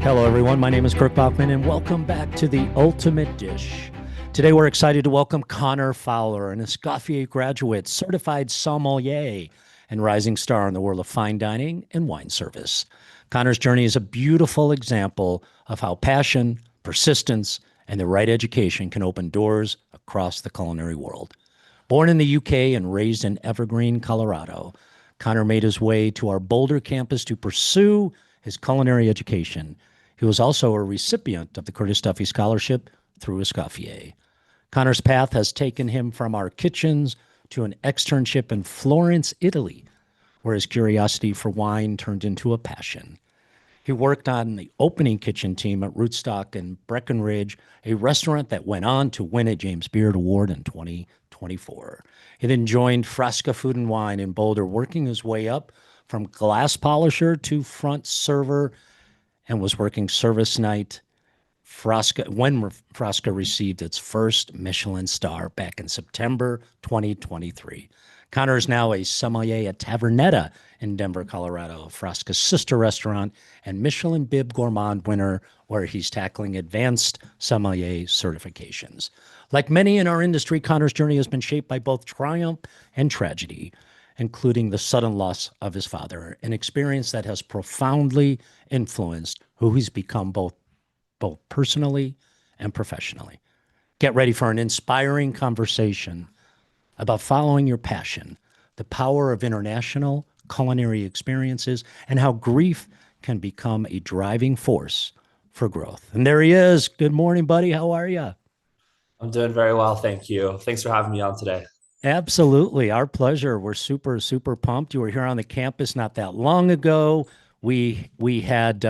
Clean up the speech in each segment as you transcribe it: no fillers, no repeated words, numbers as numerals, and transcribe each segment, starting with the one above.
Hello, everyone. My name is Kirk Bachman, and welcome back to The Ultimate Dish. Today, we're excited to welcome Connor Fowler, an Escoffier graduate, certified sommelier, and rising star in the world of fine dining and wine service. Connor's journey is a beautiful example of how passion, persistence, and the right education can open doors across the culinary world. Born in the UK and raised in Evergreen, Colorado, Connor made his way to our Boulder campus to pursue his culinary education. He was also a recipient of the Curtis Duffy Scholarship through Escoffier. Connor's path has taken him from our kitchens to an externship in Florence, Italy, where his curiosity for wine turned into a passion. He worked on the opening kitchen team at Rootstock in Breckenridge, a restaurant that went on to win a James Beard Award in 2024. He then joined Frasca Food and Wine in Boulder, working his way up from glass polisher to front server, and was working service night when Frasca received its first Michelin star back in September 2023. Connor is now a sommelier at Tavernetta in Denver, Colorado, Frasca's sister restaurant, and Michelin Bib Gourmand winner, where he's tackling advanced sommelier certifications. Like many in our industry, Connor's journey has been shaped by both triumph and tragedy, including the sudden loss of his father, an experience that has profoundly influenced who he's become both personally and professionally. Get ready for an inspiring conversation about following your passion, the power of international culinary experiences, and how grief can become a driving force for growth. And there he is. Good morning, buddy. How are you? I'm doing very well, thank you. Thanks for having me on today. Absolutely. Our pleasure. We're super, super pumped. You were here on the campus not that long ago. We had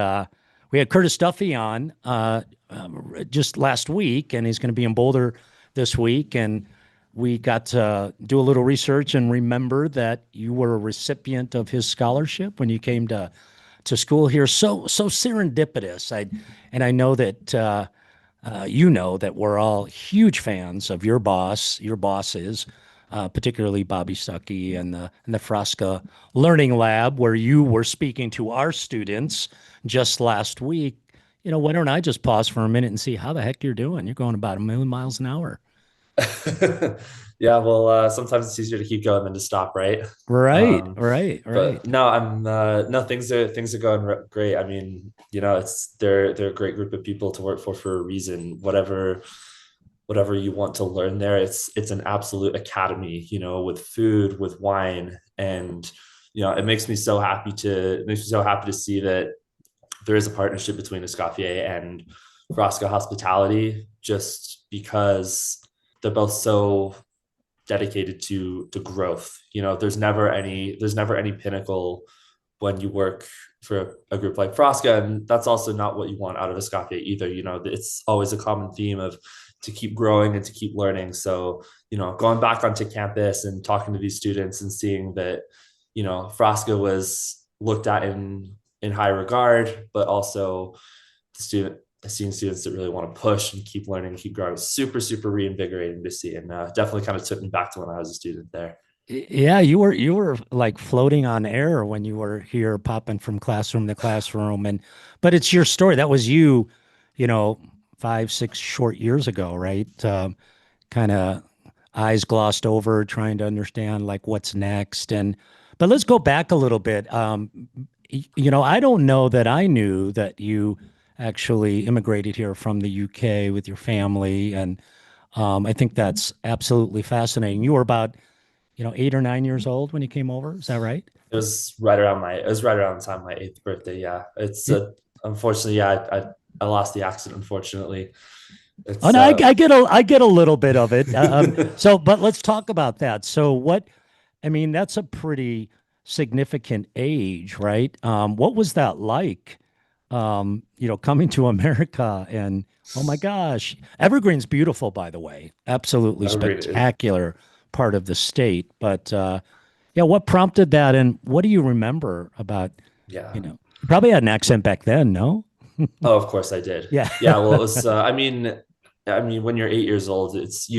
Curtis Duffy on just last week, and he's going to be in Boulder this week. And we got to do a little research and remember that you were a recipient of his scholarship when you came to school here. So serendipitous. I know that you know that we're all huge fans of your bosses, particularly Bobby Stuckey and the Frasca Learning Lab, where you were speaking to our students just last week. Why don't I just pause for a minute and see how the heck you're doing? You're going about 1,000,000 miles an hour. Yeah, well, sometimes it's easier to keep going than to stop, right? Right, Um, right, right. but no, I'm no things are going great. I mean, they're a great group of people to work for a reason. Whatever you want to learn there, it's an absolute academy, with food, with wine, and it makes me so happy to see that there is a partnership between Escoffier and Frasca Hospitality, just because they're both so dedicated to growth. There's never any pinnacle when you work for a group like Frasca, and that's also not what you want out of Escoffier either. It's always a common theme of to keep growing and to keep learning. So, going back onto campus and talking to these students and seeing that, Frasca was looked at in high regard, but also the student seeing students that really want to push and keep learning, keep growing, super, super reinvigorating to see, and definitely kind of took me back to when I was a student there. Yeah, you were like floating on air when you were here, popping from classroom to classroom, but it's your story. That was you, you know, 5, 6 short years ago, right? Kind of eyes glossed over, trying to understand like what's next. But let's go back a little bit. I don't know that I knew that you actually immigrated here from the UK with your family, and I think that's absolutely fascinating. You were about 8 or 9 years old when you came over. Is that right? It was right around the time of my eighth birthday. Yeah, Yeah. unfortunately, yeah, I lost the accent. Unfortunately, Oh it's no, I get a little bit of it. But let's talk about that. So what? I mean, that's a pretty significant age, right? What was that like? Coming to America and oh my gosh, Evergreen's beautiful, by the way, absolutely Evergreen. spectacular part of the state. But yeah, what prompted that, and what do you remember about? Yeah. You probably had an accent back then, no? Oh, of course I did. Yeah. Yeah. Well, it was. I mean, when you're 8 years old, it's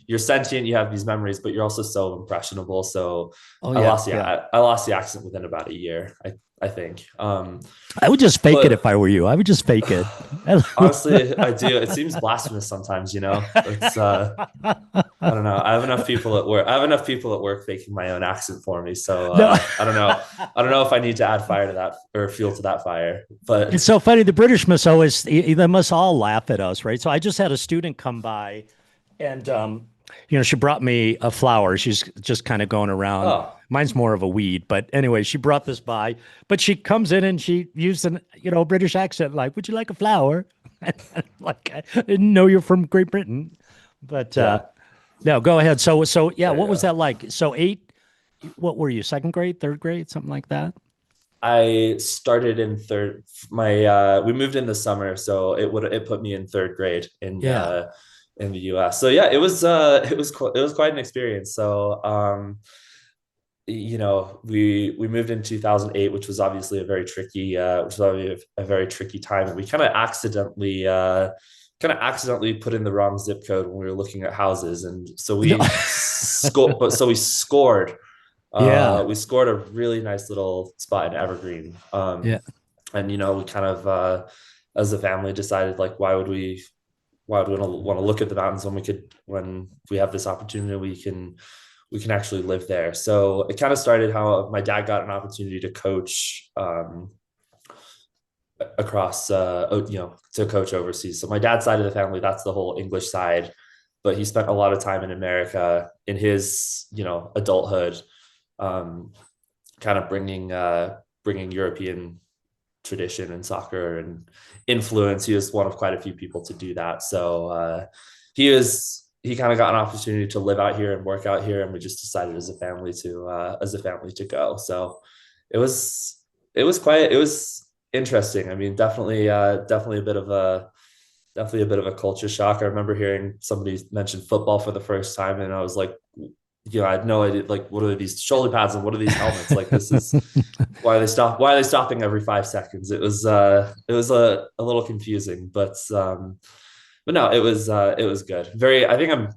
you're sentient, you have these memories, but you're also so impressionable. So Oh yeah, yeah. I lost the accent within about a year, I think. I would just fake it if But I were you. I would just fake it. honestly, I do. It seems blasphemous sometimes, you know. It's I don't know. I have enough people at work. I have enough people at work faking my own accent for me. So No. I don't know. I don't know if I need to add fire to that or fuel to that fire. It's But so funny. The British must always, they must all laugh at us, right? So I just had a student come by and, she brought me a flower. She's just kind of going around. oh Mine's more of a weed, but anyway, she brought this by, but she comes in and she used an, British accent, like, would you like a flower? Like, I didn't know you're from Great Britain, but, yeah, no, go ahead. So yeah, there you what was go. that like? So what were you, second grade, third grade, something like that? I started in third. My we moved in the summer, so it put me in third grade Yeah. in the US. So yeah, it was quite an experience. So we moved in 2008, which was obviously a very tricky time, and we kind of accidentally put in the wrong zip code when we were looking at houses, and so No. we scored. Yeah. We scored a really nice little spot in Evergreen. Yeah. And we kind of as a family decided, like, why would we want to look at the mountains when we have this opportunity, we can actually live there. So it kind of started how my dad got an opportunity to coach across to coach overseas. So my dad's side of the family, that's the whole English side, but he spent a lot of time in America in his adulthood, um, kind of bringing European tradition and soccer and influence. He was one of quite a few people to do that. So he kind of got an opportunity to live out here and work out here, and we just decided as a family to go. So it was it was interesting. I mean, definitely a bit of a culture shock. I remember hearing somebody mention football for the first time, and I was like, I had no idea, like, what are these shoulder pads and what are these helmets? Like, this is why are they stopping every 5 seconds? It was a little confusing, but no, it was good. I think I'm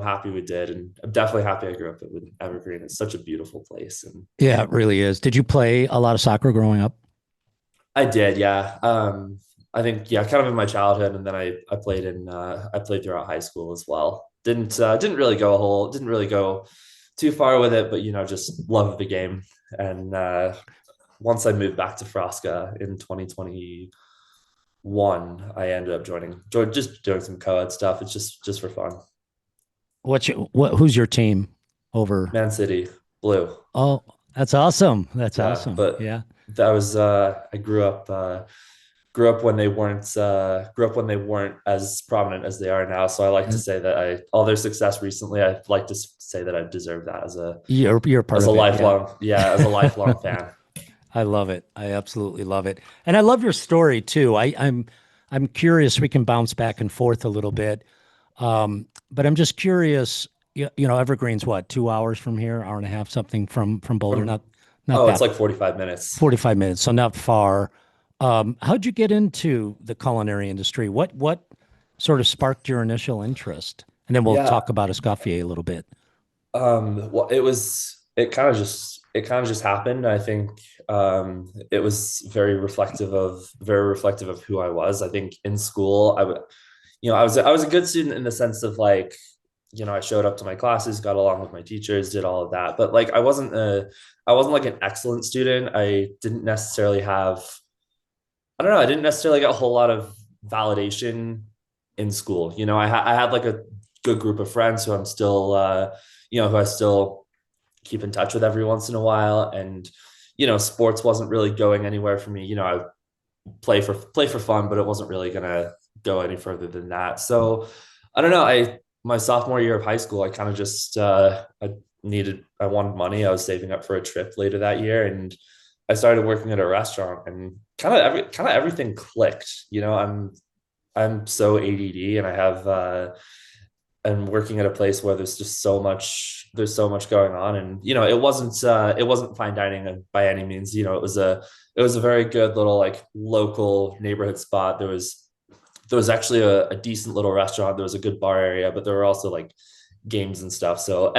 happy we did, and I'm definitely happy I grew up in Evergreen. It's such a beautiful place, and Yeah, it really is. Did you play a lot of soccer growing up? I did, yeah. I think, yeah, kind of in my childhood, and then I played throughout high school as well. Didn't really go too far with it, but just love the game. And once I moved back to Frasca in 2021, I ended up just doing some co-ed stuff. It's just for fun. Who's your team over? Man City, blue. Oh, that's awesome. That's Yeah, awesome. but Yeah. that was I grew up when they weren't as prominent as they are now. So I like to Yeah. say that all their success recently, I like to say that I deserve that You're part as a of it. Yeah. lifelong, yeah, as a lifelong fan. I love it. I absolutely love it. And I love your story too. I'm curious. We can bounce back and forth a little bit. But I'm just curious, Evergreen's what, 2 hours from here, hour and a half, something from Boulder, From not Oh, it's that like 45 minutes. 45 minutes, so not far. How'd you get into the culinary industry? What sort of sparked your initial interest? And then we'll Yeah. talk about Escoffier a little bit. Well, it kind of just happened. I think it was very reflective of who I was. I think in school, I was a good student in the sense of, like, I showed up to my classes, got along with my teachers, did all of that. But, like, I wasn't like an excellent student. I don't know, I didn't necessarily get a whole lot of validation in school. I had like a good group of friends who I still keep in touch with every once in a while. And, sports wasn't really going anywhere for me. I play for fun, but it wasn't really gonna go any further than that. So I don't know. My sophomore year of high school, I kind of just I wanted money. I was saving up for a trip later that year, and I started working at a restaurant, and kind of everything clicked. I'm so ADD, and I'm working at a place where there's so much going on, and it wasn't fine dining by any means. It was a very good little, like, local neighborhood spot. There was there was actually a decent little restaurant. There was a good bar area, but there were also like games and stuff. So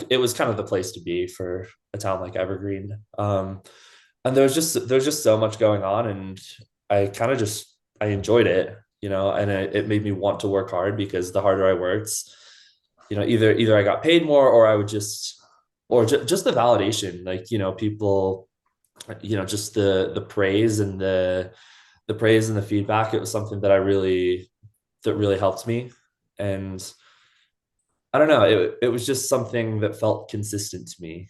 it was kind of the place to be for a town like Evergreen. And there's just so much going on, and I kind of just I enjoyed it, and it made me want to work hard because the harder I worked, either I got paid more or I would just the validation, like people, just the praise and the praise and the feedback. It was something that really helped me, and I don't know, it was just something that felt consistent to me,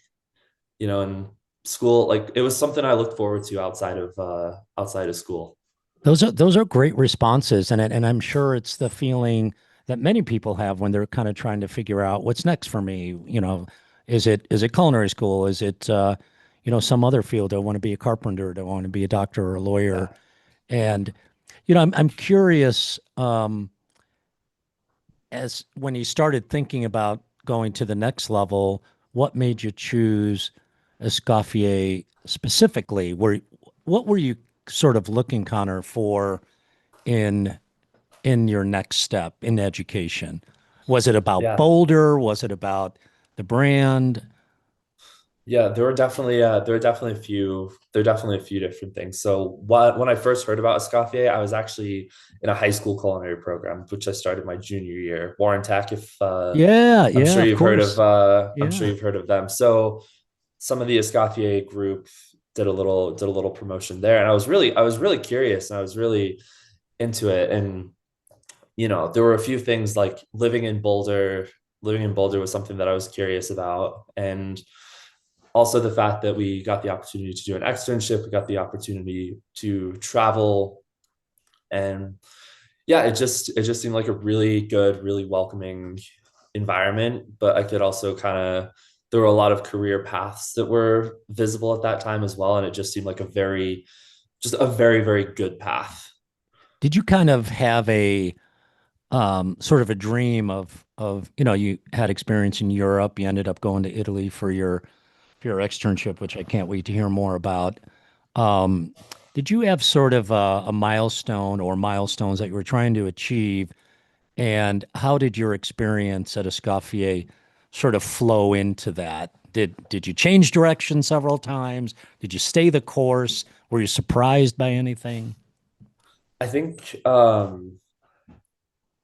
and school, like it was something I looked forward to outside of school. Those are great responses, and I'm sure it's the feeling that many people have when they're kind of trying to figure out what's next for me. Is it culinary school? Is it some other field? Do I want to be a carpenter? Do I want to be a doctor or a lawyer? Yeah. And I'm curious, as when you started thinking about going to the next level, what made you choose Escoffier specifically? What were you sort of looking, Connor, for in in your next step in education? Was it about Yeah. Boulder? Was it about the brand? Yeah, there are definitely a few different things. So when I first heard about Escoffier, I was actually in a high school culinary program, which I started my junior year. Warren Tech, if Yeah, yeah, of course. I'm sure Yeah. you've heard of them. So some of the Escoffier group did a little promotion there, and I was really curious, and I was really into it. And there were a few things like living in Boulder was something that I was curious about, and also the fact that we got the opportunity to do an externship, we got the opportunity to travel, and yeah, it just seemed like a really good, really welcoming environment. But I could also kind of there were a lot of career paths that were visible at that time as well, and it just seemed like a very, very good path. Did you kind of have a sort of a dream of you had experience in Europe, you ended up going to Italy for your externship, which I can't wait to hear more about. Um, did you have sort of a milestone or milestones that you were trying to achieve? And how did your experience at Escoffier sort of flow into that? Did you change direction several times? Did you stay the course? Were you surprised by anything? I think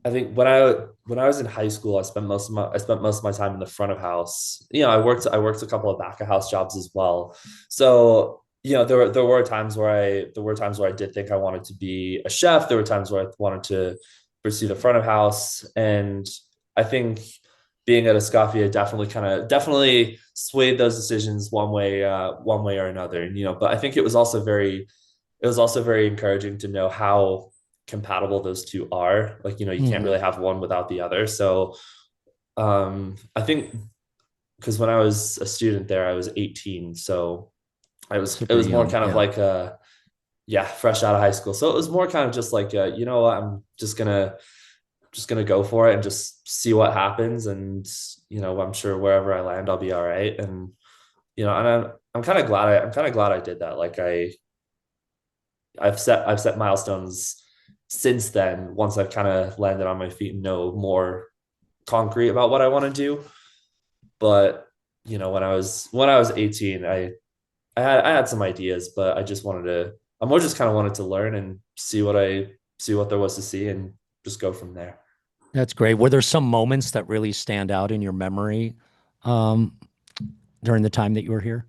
I think when I was in high school, I spent most of my time in the front of house. I worked a couple of back of house jobs as well. So there were times where I did think I wanted to be a chef. There were times where I wanted to pursue the front of house, and I think being at Escoffier definitely swayed those decisions one way or another. And but I think it was also very encouraging to know how compatible those two are. Like, you can't Hmm. really have one without the other. So I think because when I was a student there, I was 18. So Still it pretty was more young, kind of yeah. like yeah, fresh out of high school. So it was more kind of just like, what, I'm just gonna go for it and just see what happens. And, I'm sure wherever I land, I'll be all right. And, and I'm kind of glad I did that. Like I've set milestones since then, once I've kind of landed on my feet and know more concrete about what I want to do. But when I was 18, I had some ideas, but I more just kind of wanted to learn and see what there was to see and just go from there. That's great. Were there some moments that really stand out in your memory um, during the time that you were here?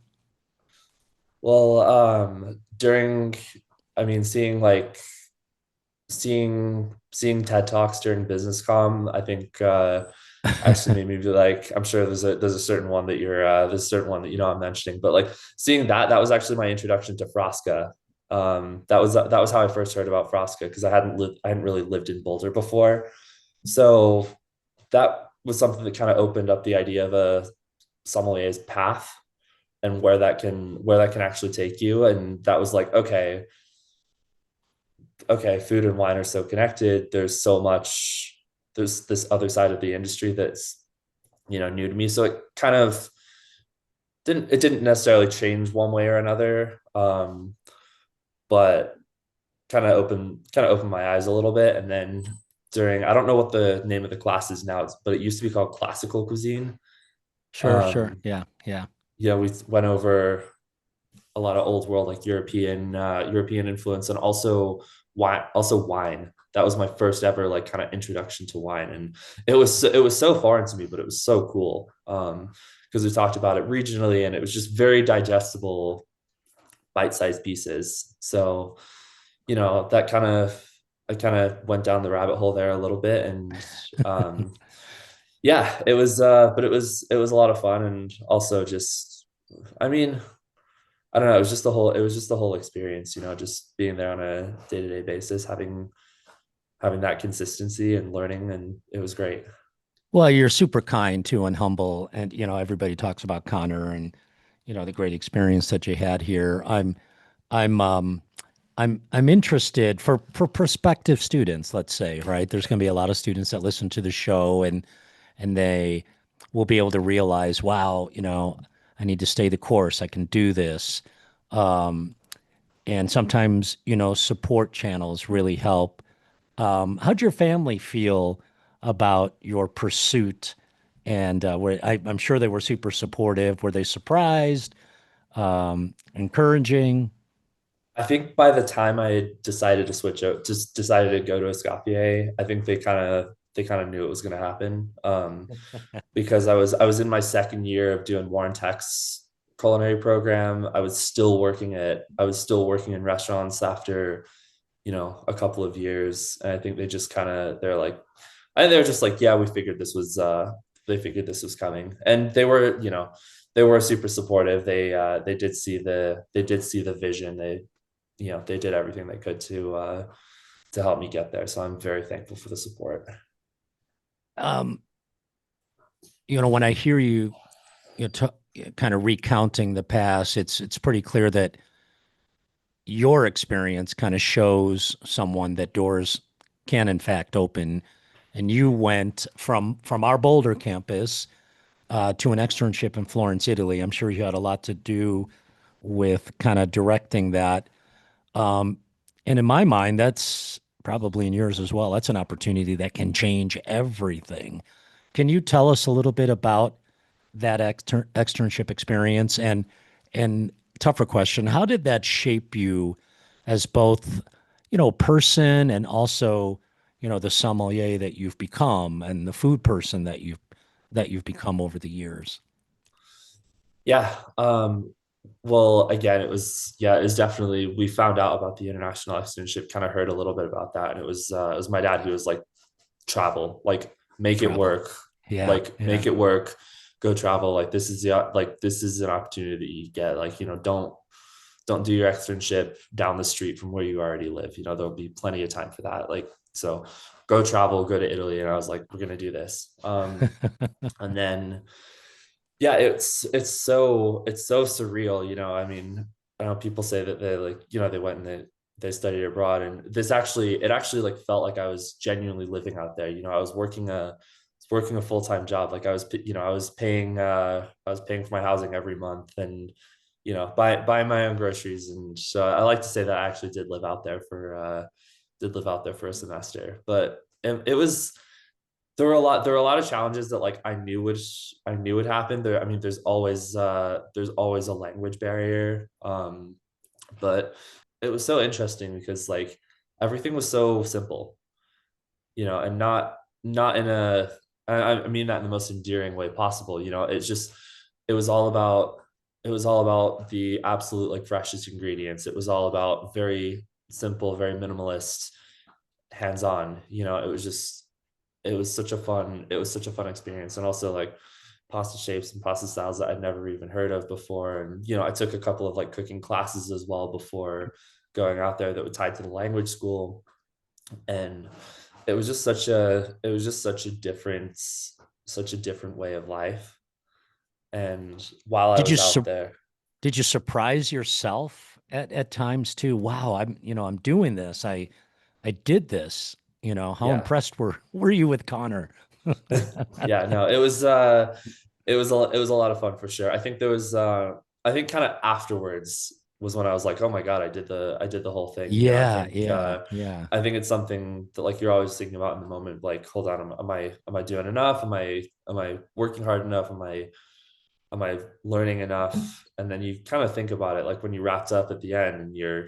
Well, during I mean seeing TED Talks during business com, I think actually made me be like, I'm sure there's a certain one that there's a certain one that I'm mentioning, but like seeing that was actually my introduction to Frasca. That was how I first heard about Frasca, because I hadn't really lived in Boulder before. So that was something that kind of opened up the idea of a sommelier's path and where that can actually take you. And that was like, okay, food and wine are so connected. There's this other side of the industry that's, new to me. So it kind of didn't necessarily change one way or another. But kind of opened my eyes a little bit. And then during, I don't know what the name of the class is now, but it used to be called classical cuisine. Sure, sure. Um, Yeah, yeah. yeah, we went over a lot of old world, like European influence, and also wine. That was my first ever like kind of introduction to wine, and it was so foreign to me, but it was so cool. Because we talked about it regionally, and it was just very digestible, bite-sized pieces. So, that kind of I kind of went down the rabbit hole there a little bit, and um, yeah, but it was a lot of fun, and also just, I mean, I don't know. It was just the whole experience, just being there on a day-to-day basis, having that consistency and learning, and it was great. Well, you're super kind too and humble, and everybody talks about Connor and the great experience that you had here. I'm I'm interested for prospective students, let's say, right? There's going to be a lot of students that listen to the show and they will be able to realize, wow, I need to stay the course. I can do this. And sometimes, support channels really help. How'd your family feel about your pursuit? And I'm sure they were super supportive. Were they surprised, encouraging? I think by the time I decided to switch out, just decided to go to Escoffier, I think they kind of knew it was going to happen. Because I was in my second year of doing Warren Tech's culinary program. I was still working in restaurants after, a couple of years. And I think they're just like, yeah, they figured this was coming. And they were super supportive. They did see the vision. They did everything they could to help me get there. So I'm very thankful for the support. Um, when I hear you, kind of recounting the past, it's pretty clear that your experience kind of shows someone that doors can in fact open. And you went from our Boulder campus to an externship in Florence, Italy. I'm sure you had a lot to do with kind of directing that. Um, and in my mind, that's probably in yours as well. That's an opportunity that can change everything. Can you tell us a little bit about that externship experience? And tougher question, how did that shape you as both, person and also, the sommelier that you've become and the food person that you've become over the years? Yeah. Well, again, it was definitely, we found out about the international externship, kind of heard a little bit about that. And it was my dad who was like, travel, like make it Travel. work, Yeah, like yeah. make it work, go travel. This is an opportunity that you get. Like, don't do your externship down the street from where you already live. There'll be plenty of time for that. Like, so go travel, go to Italy. And I was like, we're going to do this. And then, yeah, it's so surreal. I mean, I know people say that they like, they went and they studied abroad, and it actually like felt like I was genuinely living out there. I was working a full-time job. Like, I was paying for my housing every month, and buying my own groceries. And so I like to say that I actually did live out there for a semester. But it was there were a lot of challenges that, like, I knew would happen. I mean, there's always a language barrier. But it was so interesting because, like, everything was so simple, and not in a I mean that in the most endearing way possible. It was all about it was all about the absolute, like, freshest ingredients. It was all about very simple, very minimalist, hands-on. It was such a fun experience. And also, like, pasta shapes and pasta styles that I'd never even heard of before. And I took a couple of, like, cooking classes as well before going out there that were tied to the language school. And it was just such a different way of life. And while I Did you was out sur- there, did you surprise yourself at times too? Wow, I'm doing this. I did this. How yeah. impressed were you with Connor? Yeah, no, it was a lot of fun for sure. I think kind of afterwards, was when I was like, oh my God, I did the whole thing. You know, Yeah, yeah, yeah. I think it's something that like you're always thinking about in the moment, like, hold on, am I doing enough? Am I working hard enough? Am I learning enough? And then you kind of think about it like when you wrapped up at the end and you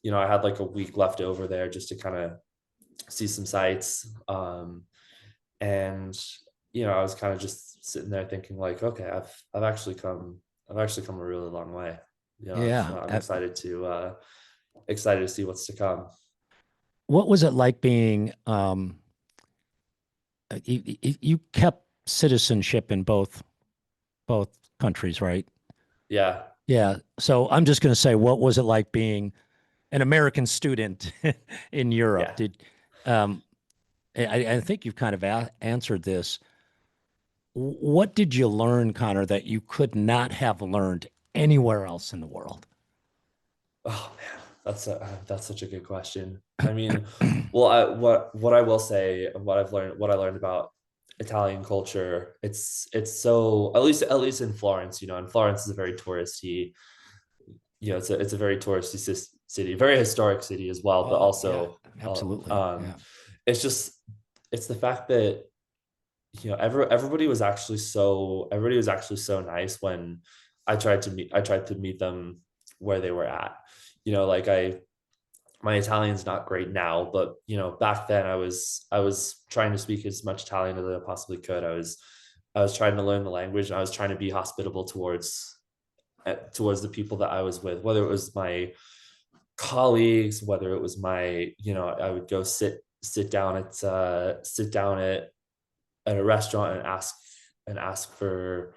know, I had like a week left over there just to kind of see some sights. And you know, I was kind of just sitting there thinking like, okay, I've actually come a really long way. You know, Yeah. I'm excited to see what's to come. What was it like being you kept citizenship in both countries, right? Yeah, Yeah. So I'm just going to say, what was it like being an American student in Europe? yeah. Did um, I think you've kind of answered this. What did you learn, Connor, that you could not have learned anywhere else in the world? Oh man, that's such a good question. I mean, well, what I will say and what I learned about Italian culture, it's so at least in Florence, you know, and Florence is a very touristy, you know, it's a very touristy city, very historic city as well, but Oh, yeah, also absolutely. Yeah. it's just it's the fact that you know everybody was actually so nice when I tried to meet them where they were at. You know, like I my Italian's not great now, but you know, back then I was trying to speak as much Italian as I possibly could. I was trying to learn the language and I was trying to be hospitable towards the people that I was with, whether it was my colleagues, whether it was my, you know, I would go sit down at a restaurant and ask for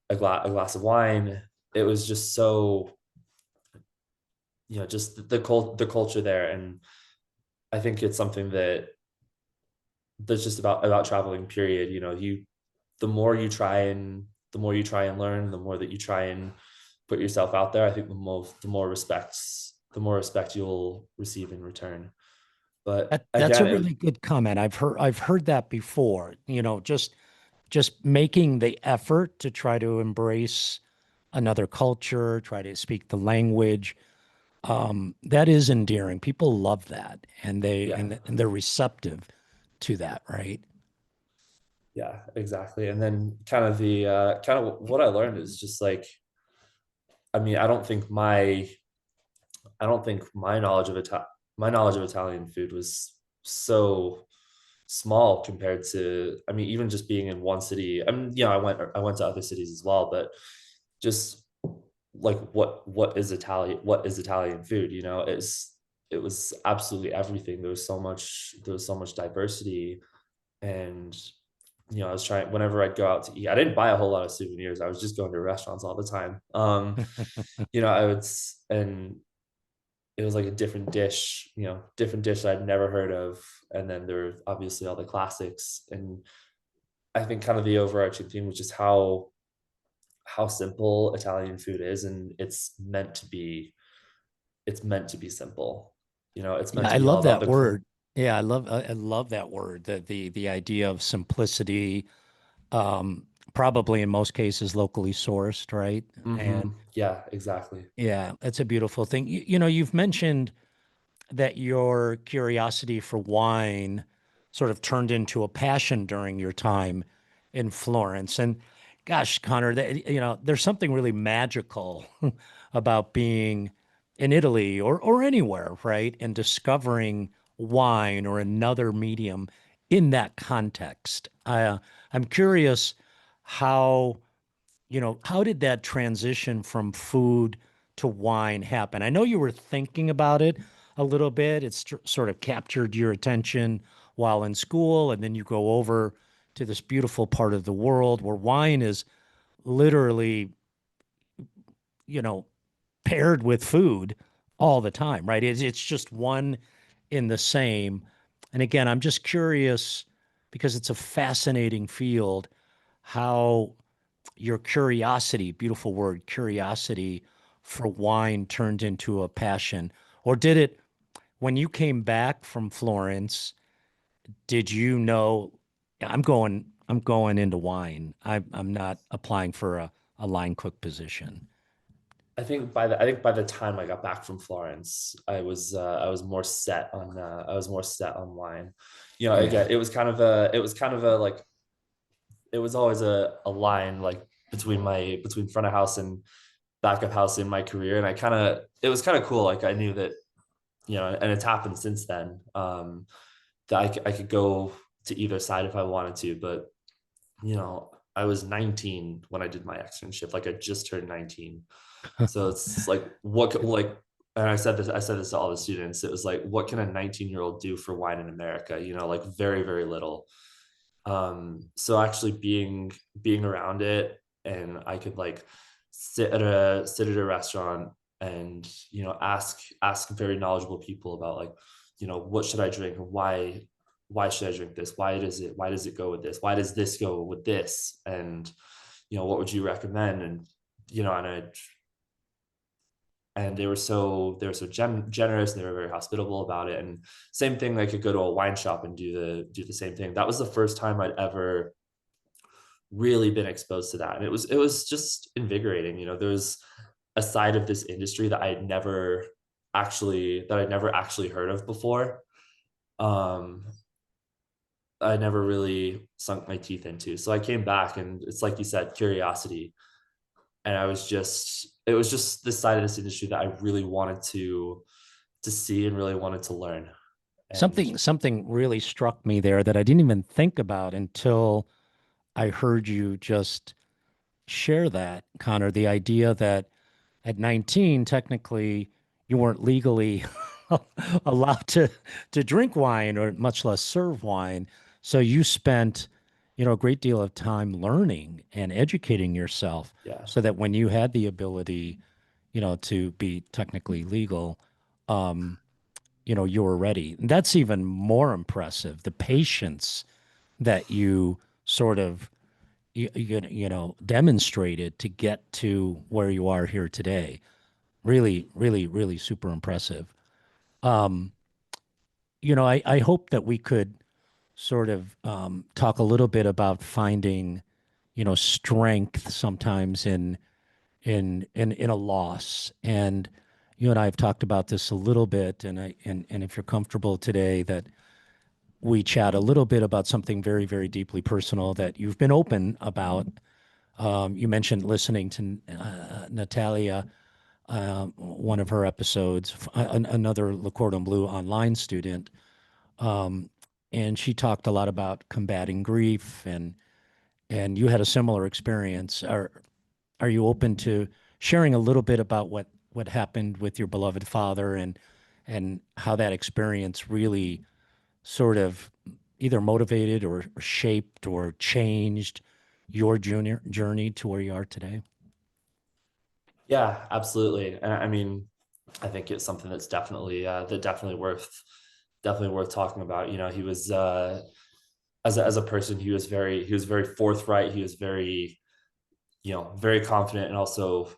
a glass of wine. It was just so, you know, just the culture there. And I think it's something that's just about traveling, period. You know, you the more you try and learn, the more that you try and put yourself out there, I think the more respect you'll receive in return. But That's a again, really good comment. I've heard that before. Just making the effort to try to embrace another culture, try to speak the language. That is endearing. People love that, and yeah, they're receptive to that, right? yeah, exactly. And then kind of what I learned is just like, I mean, I don't think my knowledge of Italian food was so small compared to, I mean, even just being in one city. I mean, you know, I went to other cities as well, but just like what is Italian food, you know, it was absolutely everything. There was so much diversity. And you know, I was trying whenever I'd go out to eat. I didn't buy a whole lot of souvenirs. I was just going to restaurants all the time. You know, and it was like a different dish, you know, different dish I'd never heard of. And then there were obviously all the classics. And I think kind of the overarching theme was just how simple Italian food is, and it's meant to be simple. You know, it's meant Yeah, to I be all love about that the word. Yeah, I love that word. The idea of simplicity, um, probably in most cases locally sourced, right? And yeah, exactly. yeah, that's a beautiful thing. You've mentioned that your curiosity for wine sort of turned into a passion during your time in Florence. And gosh, Connor, there's something really magical about being in Italy or anywhere, right? And discovering wine or another medium in that context. I'm curious how how did that transition from food to wine happen? I know you were thinking about it a little bit. It's sort of captured your attention while in school, and then you go over to this beautiful part of the world where wine is literally, you know, paired with food all the time, right? It's just one in the same. And again, I'm just curious because it's a fascinating field how your curiosity, beautiful word, curiosity for wine turned into a passion? Or did it, when you came back from Florence, did you know, "Yeah, I'm going into wine. I'm not applying for a line cook position." I think by the time I got back from Florence, I was more set on I was more set on wine. You know, Yeah. again, it was kind of a like it was always a line like between front of house and back of house in my career, and I kind of it was kind of cool. Like I knew that, you know, and it's happened since then. That I could go to either side if I wanted to, but you know, I was 19 when I did my externship. Like I just turned 19. So it's like like and I said this to all the students. It was like, what can a 19-year-old do for wine in America? You know, like very, very little. So actually being around it, and I could like sit at a restaurant and, you know, ask very knowledgeable people about like, you know, what should I drink, and why should I drink this? Why does it go with this? Why does this go with this? And, you know, what would you recommend? And, you know, and they were so generous, and they were very hospitable about it. And same thing, I could go to a wine shop and do the same thing. That was the first time I'd ever really been exposed to that, and it was just invigorating. You know, there's a side of this industry that I'd never actually heard of before. um I never really sunk my teeth into. So I came back, and it's like you said, curiosity. And it was just this side of this industry that I really wanted to see and really wanted to learn. And Something really struck me there that I didn't even think about until I heard you just share that, Connor, the idea that at 19, technically, you weren't legally allowed to drink wine or much less serve wine. So you spent, a great deal of time learning and educating yourself yeah, so that when you had the ability, to be technically legal, um, you were ready. And that's even more impressive. The patience that you sort of demonstrated to get to where you are here today. Really, really, really super impressive. Um, I hope that we could sort of talk a little bit about finding, strength sometimes in a loss. And you and I have talked about this a little bit, and if you're comfortable today, that we chat a little bit about something very, very deeply personal that you've been open about. You mentioned listening to Natalia, one of her episodes, another Le Cordon Bleu online student, um, and she talked a lot about combating grief, and you had a similar experience. Are you open to sharing a little bit about what happened with your beloved father and how that experience really sort of either motivated or shaped or changed your junior journey to where you are today? yeah, absolutely. And I mean, I think it's something that's definitely worth talking about. You know, he was as a person, he was very forthright. He was very, you know, very confident, and also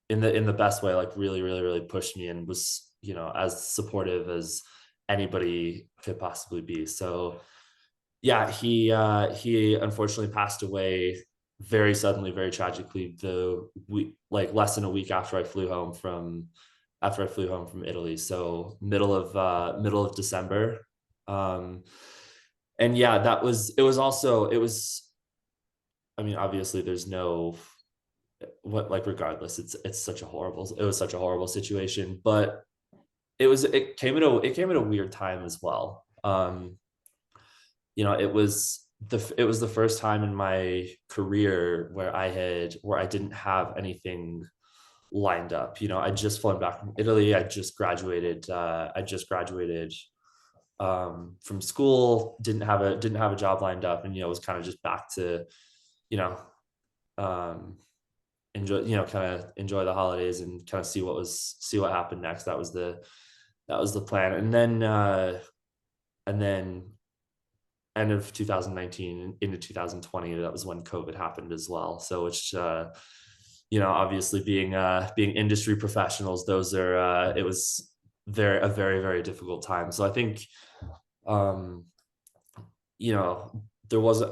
in the best way, like really, really, really pushed me, and was, you know, as supportive as anybody could possibly be. So yeah, he unfortunately passed away very suddenly, very tragically, the week, like less than a week after I flew home from Italy. So middle of December. Um, and yeah, it was also it was I mean, obviously there's no what like regardless, it's such a horrible it was such a horrible situation, but it came at a weird time as well. You know, it was the first time in my career where I didn't have anything lined up. You know, I just flown back from Italy. I just graduated from school. Didn't have a job lined up, and, you know, was kind of just back to, you know, um, kind of enjoy the holidays and kind of see what happened next. That was the plan. And then end of 2019 into 2020, that was when COVID happened as well. So which, you know, obviously being industry professionals, those are it was a very, very difficult time. So I think, um, you know,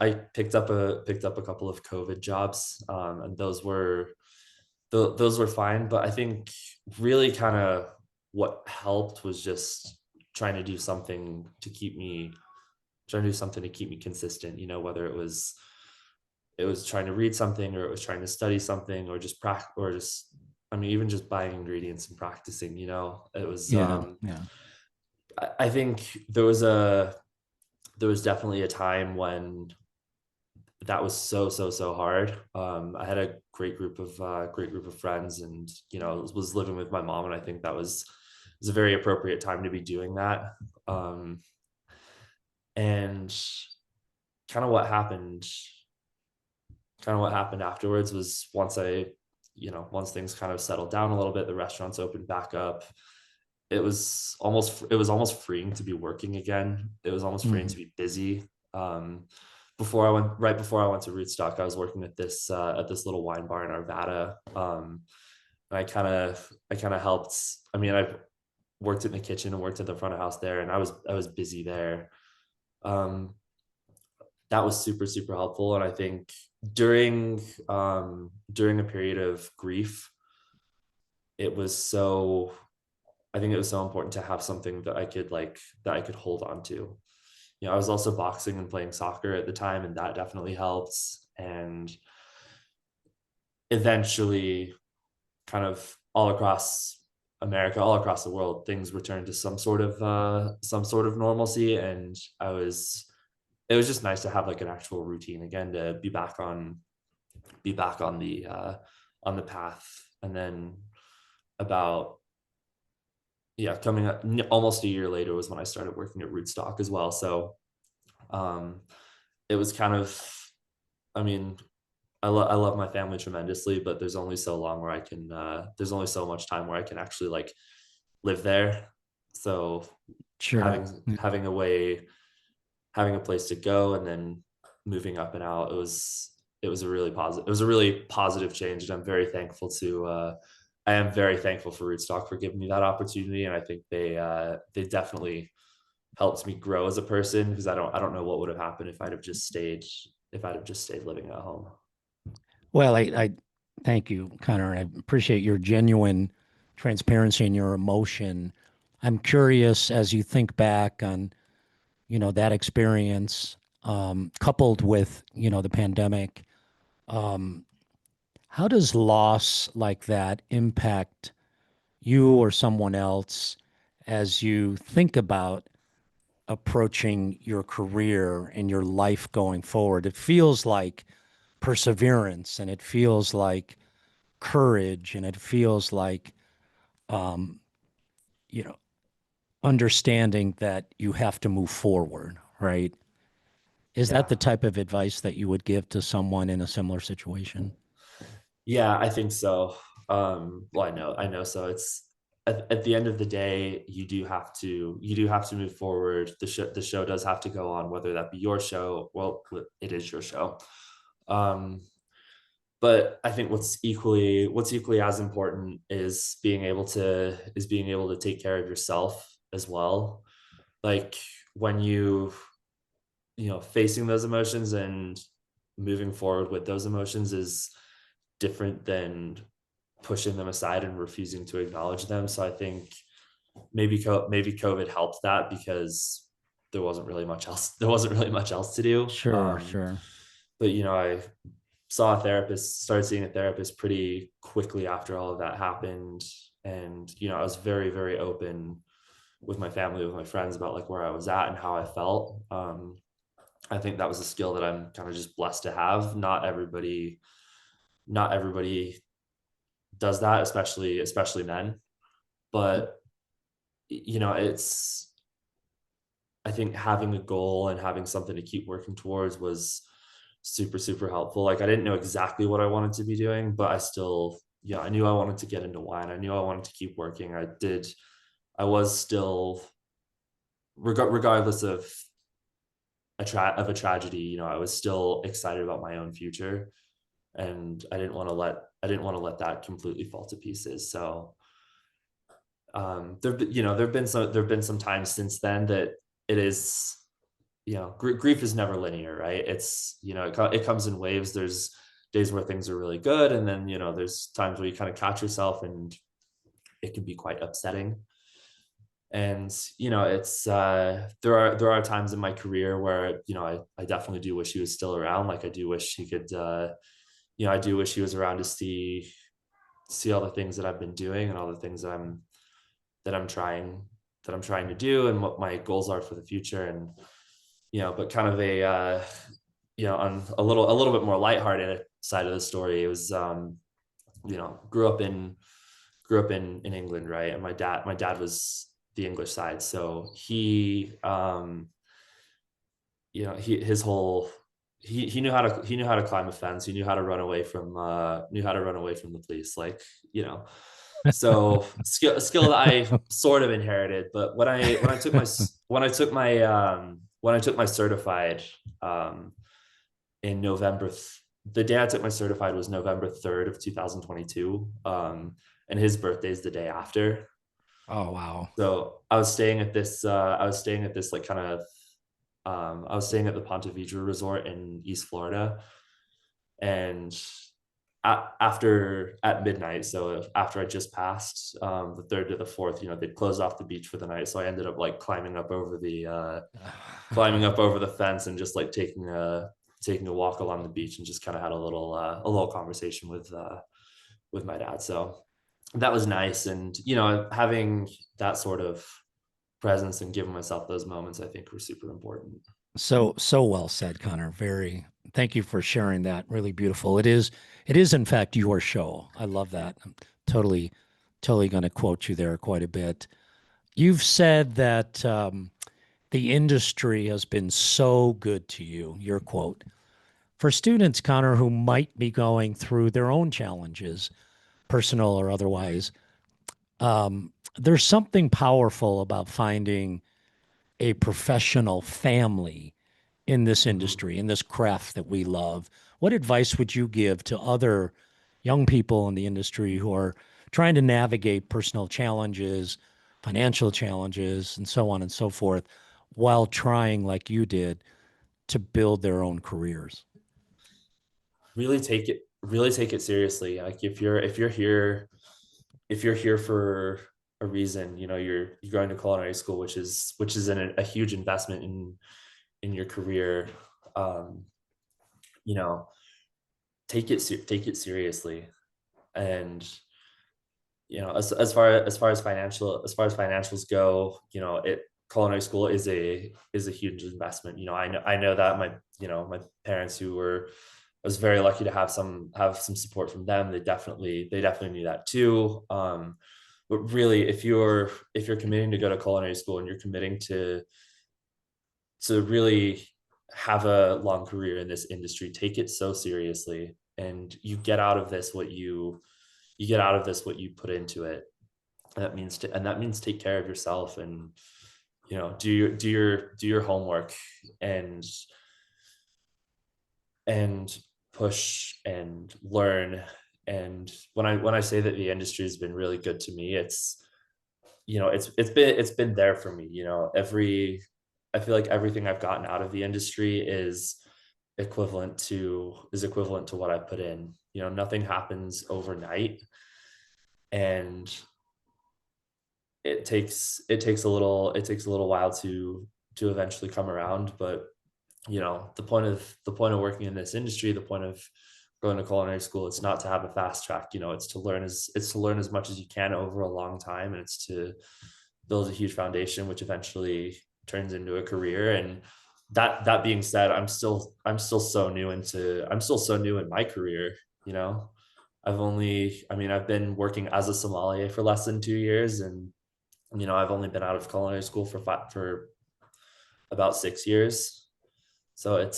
I picked up a couple of COVID jobs, and those were those were fine. But I think really kind of what helped was just trying to do something to keep me trying to do something to keep me consistent, whether it was trying to read something, or it was trying to study something, or just practice, or just, I mean, even just buying ingredients and practicing, it was, Yeah, yeah, I think there was definitely a time when that was so hard. I had a great group of friends, and was living with my mom, and I think that was a very appropriate time to be doing that. And kind of what happened, afterwards was once things kind of settled down a little bit, the restaurants opened back up. It was almost freeing to be working again. It was almost freeing mhm, to be busy. Um, right before I went to Rootstock, I was working at this little wine bar in Arvada. And I kind of helped. I mean, I worked in the kitchen and worked at the front of house there, and I was busy there. Um, that was super helpful, and I think during a period of grief, it was so I think it was so important to have something that I could hold on to. I was also boxing and playing soccer at the time, and that definitely helps. And eventually, kind of all across America, all across the world, things returned to some sort of normalcy. And it was just nice to have like an actual routine again, to be back on the path. And then about coming up almost a year later was when I started working at Rootstock as well. So um, it was kind of, I mean, I love my family tremendously, but there's only so much time where I can actually like live there. So sure. having a place to go, and then moving up and out, it was a really positive change, and I am very thankful for Rootstock for giving me that opportunity. And I think they definitely helped me grow as a person, because I don't know what would have happened if I'd have just stayed living at home. Well, I thank you, Connor. I appreciate your genuine transparency and your emotion. I'm curious, as you think back on, that experience, coupled with, the pandemic, um, how does loss like that impact you or someone else as you think about approaching your career and your life going forward? It feels like perseverance, and it feels like courage, and it feels like, um, you know, understanding that you have to move forward, right? Is that Yeah. the type of advice that you would give to someone in a similar situation? Yeah, I think so. Well, I know. So it's at the end of the day, you do have to move forward. The show does have to go on, whether that be your show. Well, it is your show. Um, but I think what's equally as important is being able to take care of yourself as well. Like when facing those emotions and moving forward with those emotions is different than pushing them aside and refusing to acknowledge them. So I think maybe COVID helped that, because there wasn't really much else. There wasn't really much else to do. Sure, sure. But I started seeing a therapist pretty quickly after all of that happened. And I was very, very open with my family, with my friends, about like where I was at and how I felt. I think that was a skill that I'm kind of just blessed to have. Not everybody does that, especially men. But it's I think having a goal and having something to keep working towards was super helpful. Like I didn't know exactly what I wanted to be doing, but I knew I wanted to get into wine. I knew I wanted to keep working. I was still, regardless of a tragedy, I was still excited about my own future, and I didn't want to let that completely fall to pieces. So there have been some times since then that it is, grief is never linear, right? It comes in waves. days where things are really good, and then there's times where you kind of catch yourself, and it can be quite upsetting. And it's there are times in my career where I definitely do wish he was still around. Like, I do wish he could, I do wish he was around to see all the things that I've been doing, and all the things that I'm trying to do, and what my goals are for the future. And but kind of on a little bit more lighthearted side of the story, it was grew up in England, right? And my dad was the English side, so his whole he knew how to climb a fence. He knew how to run away from the police, like, so skill that I sort of inherited. But when I took my certified, in November, the day I took my certified was November 3rd of 2022, and his birthday is the day after. Oh, wow. So I was staying at this like kind of I was staying at the Ponte Vedra resort in East Florida, and at midnight, so after I just passed, the third to the fourth, they'd closed off the beach for the night. So I ended up like climbing up over the fence, and just like taking a walk along the beach, and just kind of had a little conversation with my dad. So that was nice. And having that sort of presence and giving myself those moments, I think, were super important. So well said, Connor. Thank you for sharing that. Really beautiful. It is in fact your show. I love that. I'm totally going to quote you there quite a bit. You've said that the industry has been so good to you. Your quote. For students, Connor, who might be going through their own challenges, personal or otherwise, there's something powerful about finding a professional family in this Mhm. industry, in this craft that we love. What advice would you give to other young people in the industry who are trying to navigate personal challenges, financial challenges, and so on and so forth, while trying, like you did, to build their own careers? Really take it seriously. Like, if you're here for a reason, you're going to culinary school, which is a huge investment in your career. um you know take it seriously. And as far as financials go, it culinary school is a huge investment. I know that my parents, I was very lucky to have some support from them. They definitely knew that too. But really, if you're committing to go to culinary school, and you're committing to really have a long career in this industry, take it so seriously, and you get out of this what you put into it. And that means take care of yourself, and do your homework, and and push and learn. And when I say that the industry has been really good to me, it's been there for me. I feel like everything I've gotten out of the industry is equivalent to what I put in. Nothing happens overnight, and it takes a little while to eventually come around. But the point of working in this industry, the point of going to culinary school, it's not to have a fast track. It's to learn as much as you can over a long time, and it's to build a huge foundation, which eventually turns into a career. And that being said, I'm still so new in my career. you know I've been working as a sommelier for less than 2 years, and I've only been out of culinary school for about 6 years. So I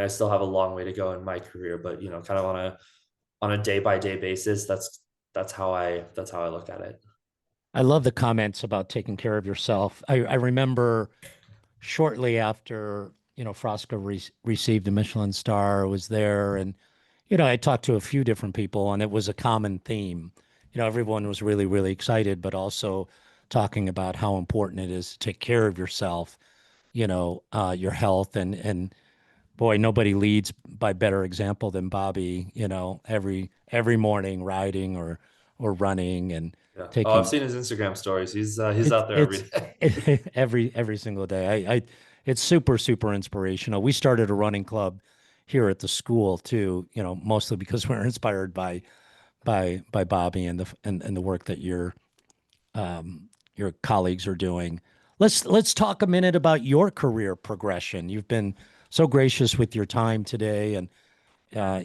still have a long way to go in my career, but kind of on a day by day basis, that's how I look at it. I love the comments about taking care of yourself. I remember shortly after, Frasca received the Michelin star, I was there, and, I talked to a few different people, and it was a common theme. Everyone was really, really excited, but also talking about how important it is to take care of yourself, your health, and Boy, nobody leads by better example than Bobby, every morning riding or running and Yeah. Oh, I've taking seen his Instagram stories. He's it's out there every it's day. every single day. I it's super super inspirational. We started a running club here at the school too, mostly because we're inspired by Bobby and the work that your colleagues are doing. Let's talk a minute about your career progression. You've been so gracious with your time today, and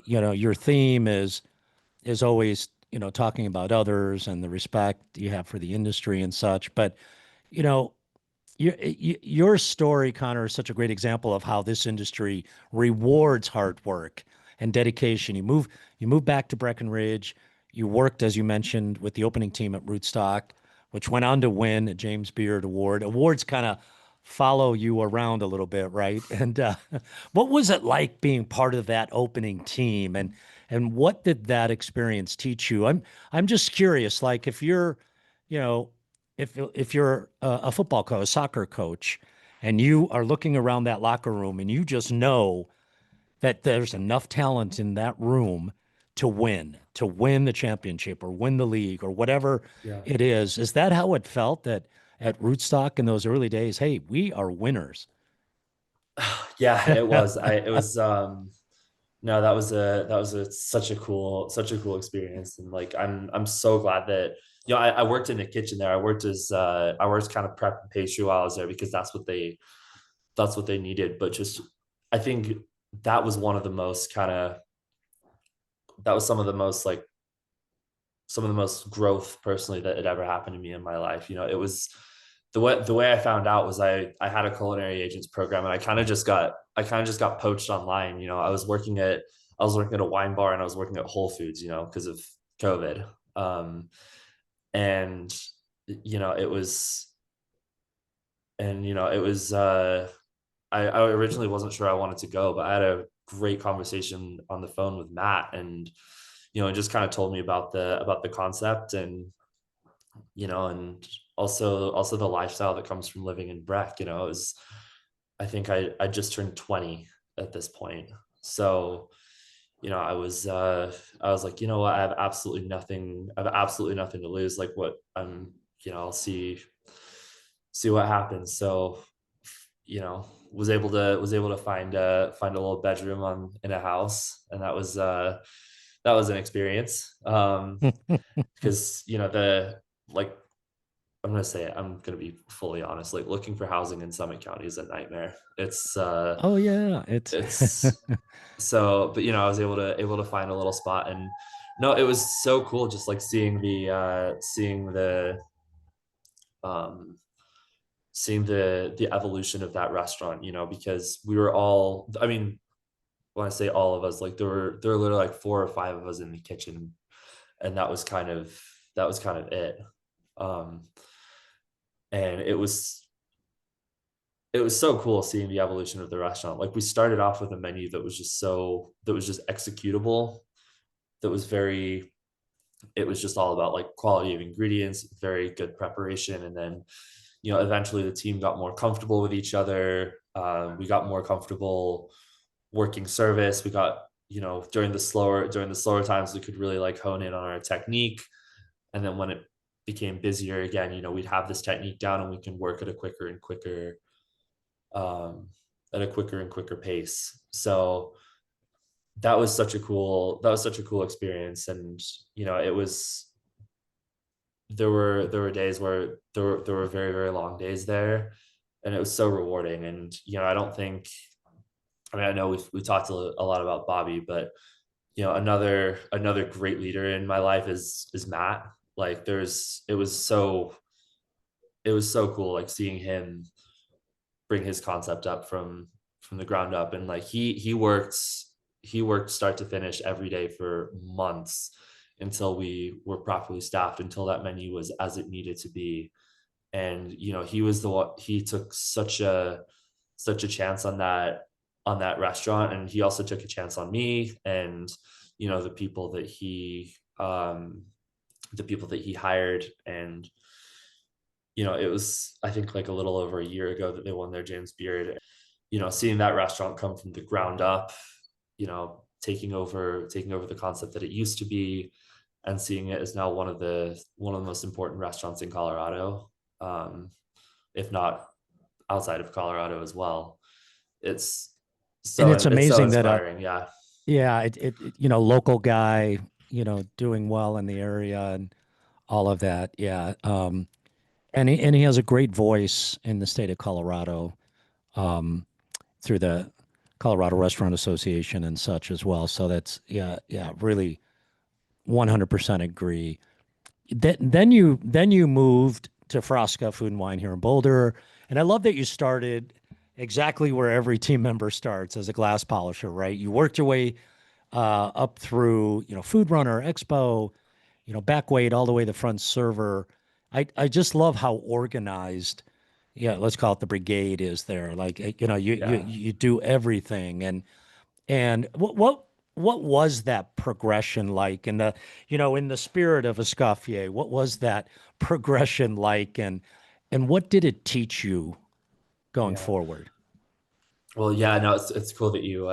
your theme is always talking about others and the respect you have for the industry and such. But you know, your story, Connor, is such a great example of how this industry rewards hard work and dedication. You move back to Breckenridge. You worked, as you mentioned, with the opening team at Rootstock, which went on to win a James Beard Award. Awards kind of follow you around a little bit, right? And what was it like being part of that opening team, and what did that experience teach you? I'm just curious, like you know, if you're a football coach, a soccer coach, and you are looking around that locker room and you just know that there's enough talent in that room to win the championship or win the league or whatever Yeah. it is that how it felt that at Rootstock in those early days? Hey, we are winners. Yeah, it was. It was no, that was such a cool experience. And like I'm so glad that I worked in the kitchen there. I worked kind of prep and pastry while I was there because that's what they needed. But just I think that was one of the most kind of that was some of the most growth personally that had ever happened to me in my life. It was the way I found out was I had a culinary agents program, and I kind of just got poached online. I was working at a wine bar, and I was working at Whole Foods, because of COVID. And it was it was I originally wasn't sure I wanted to go, but I had a great conversation on the phone with Matt, and and just kind of told me about the concept, and also the lifestyle that comes from living in Breck. It was I think I just turned 20 at this point. So, I was like, what, I have absolutely nothing to lose. Like what I'll see what happens. So, was able to find a little bedroom in a house, and that was an experience. Because the like I'm gonna say it, I'm gonna be fully honest. Like looking for housing in Summit County is a nightmare. Oh yeah, it's It's so, but I was able to find a little spot, and no, it was so cool just like um seeing the evolution of that restaurant, because we were all, I mean, when I say all of us, like there were literally like four or five of us in the kitchen, and that was kind of it. Um and it was so cool seeing the evolution of the restaurant. Like we started off with a menu that was just executable, that was very it was just all about like quality of ingredients, very good preparation. And then eventually the team got more comfortable with each other. We got more comfortable working service. We got during the slower times, we could really like hone in on our technique. And then when it became busier again, we'd have this technique down, and we can work um, at a quicker and quicker pace. So that was such a cool experience. And it was there were days where there were very, very long days there, and it was so rewarding. And I don't think, I mean, I know we talked a lot about Bobby, but another great leader in my life is Matt. Like it was so cool, like seeing him bring his concept up from the ground up. And like he worked start to finish every day for months, until we were properly staffed, until that menu was as it needed to be. And he was the one, he took such a chance on that restaurant, and he also took a chance on me, and the people that he hired. And it was, I think, like a little over a year ago that they won their James Beard. seeing that restaurant come from the ground up, taking over the concept that it used to be, and seeing it as now one of the most important restaurants in Colorado, if not outside of Colorado as well. It's And it's it's so amazing that inspiring. Yeah, yeah, local guy, doing well in the area and all of that. Yeah. And he has a great voice in the state of Colorado, um, through the Colorado Restaurant Association and such as well. So that's, yeah, yeah, really 100% agree. Then you moved to Frasca Food and Wine here in Boulder, and I love that you started exactly where every team member starts, as a glass polisher, right? You worked your way up through, food runner, expo, back weight, all the way to front server. I just love how organized, yeah, let's call it the brigade is there. Like, yeah, you do everything. And what was that progression like in the spirit of Escoffier? What was that progression like, and what did it teach you going yeah. forward? Well, yeah, no, it's cool that you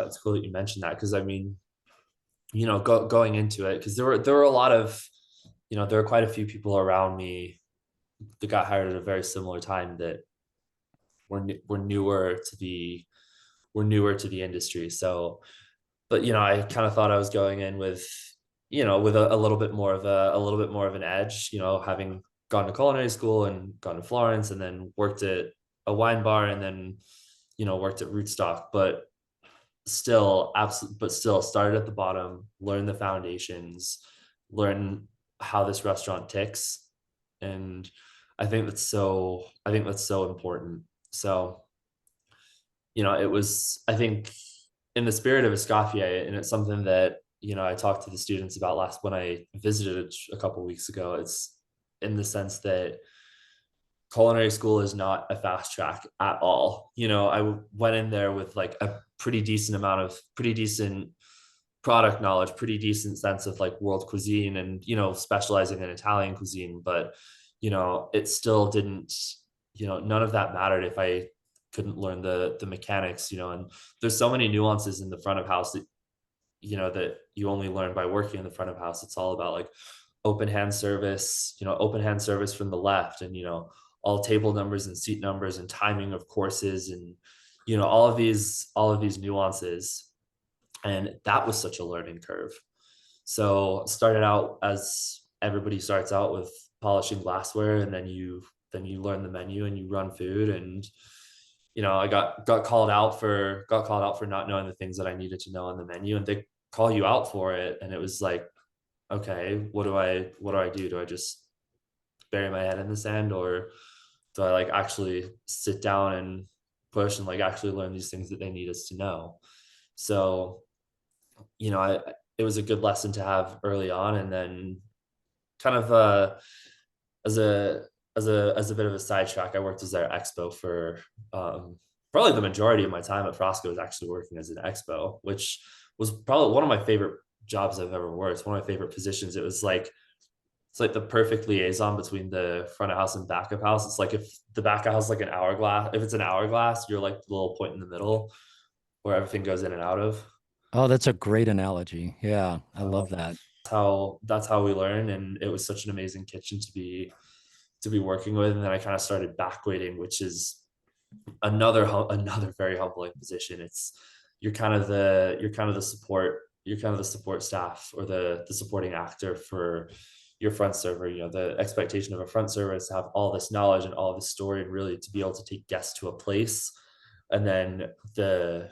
mentioned that, because I mean, going into it, because there were a lot of, there were quite a few people around me that got hired at a very similar time that were newer to the industry. So, but I kind of thought I was going in with, with a little bit more of a little bit more of an edge, having gone to culinary school and gone to Florence, and then worked at a wine bar, and then worked at Rootstock. But still started at the bottom, learn the foundations, learn how this restaurant ticks. And I think that's so important. So, it was, I think, in the spirit of Escoffier, and it's something that, I talked to the students about last when I visited it a couple of weeks ago. It's in the sense that culinary school is not a fast track at all. I went in there with like a pretty decent product knowledge, pretty decent sense of like world cuisine, and specializing in Italian cuisine. But it still didn't, none of that mattered if I couldn't learn the mechanics. And there's so many nuances in the front of house that that you only learn by working in the front of house. It's all about like open hand service from the left, and all table numbers and seat numbers and timing of courses, and all of these nuances. And that was such a learning curve. So started out as everybody starts out with polishing glassware, and then you learn the menu and you run food. And I got called out for not knowing the things that I needed to know on the menu, and they call you out for it. And it was like, okay, what do I do? Do I just bury my head in the sand, or do I like actually sit down and push and like actually learn these things that they need us to know? So, it was a good lesson to have early on. And then kind of as a as a bit of a sidetrack, I worked as their expo for probably the majority of my time at Frasca was actually working as an expo, which was probably one of my favorite jobs I've ever worked. One of my favorite positions. It's like the perfect liaison between the front of house and back of house. It's like if the back of house is like an hourglass, if it's an hourglass, you're like the little point in the middle where everything goes in and out of. Oh, that's a great analogy. Yeah, I love So that. that's how we learn. And it was such an amazing kitchen to be working with. And then I kind of started back waiting, which is another very humbling position. It's you're kind of the support staff, or the supporting actor for your front server. The expectation of a front server is to have all this knowledge and all this story, and really to be able to take guests to a place. And then the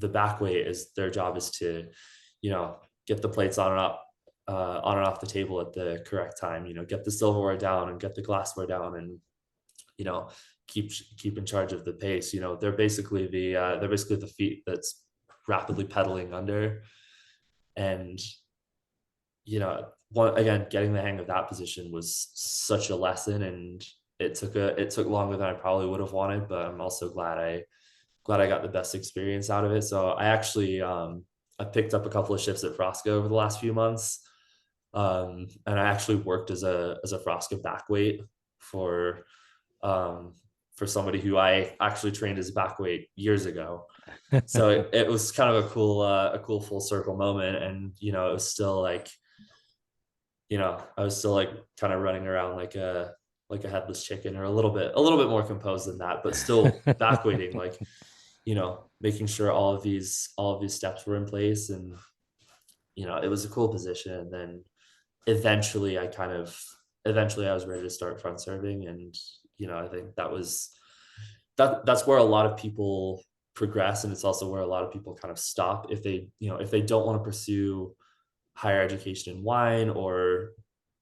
back way is their job is to, get the plates on and off the table at the correct time. Get the silverware down and get the glassware down, and you know keep in charge of the pace. They're basically the feet that's rapidly pedaling under. And one again, getting the hang of that position was such a lesson. And it took longer than I probably would have wanted, but I'm also glad I got the best experience out of it. So I picked up a couple of shifts at Frasca over the last few months. And I actually worked as a Frasca backweight for for somebody who I actually trained as a back weight years ago. So it was kind of a cool full circle moment. And, it was still like, I was still like kind of running around like a headless chicken, or a little bit more composed than that, but still back weighting, like, making sure all of these steps were in place. And, it was a cool position. And then eventually eventually I was ready to start front serving. And, I think that's where a lot of people progress. And it's also where a lot of people kind of stop if they don't want to pursue higher education in wine or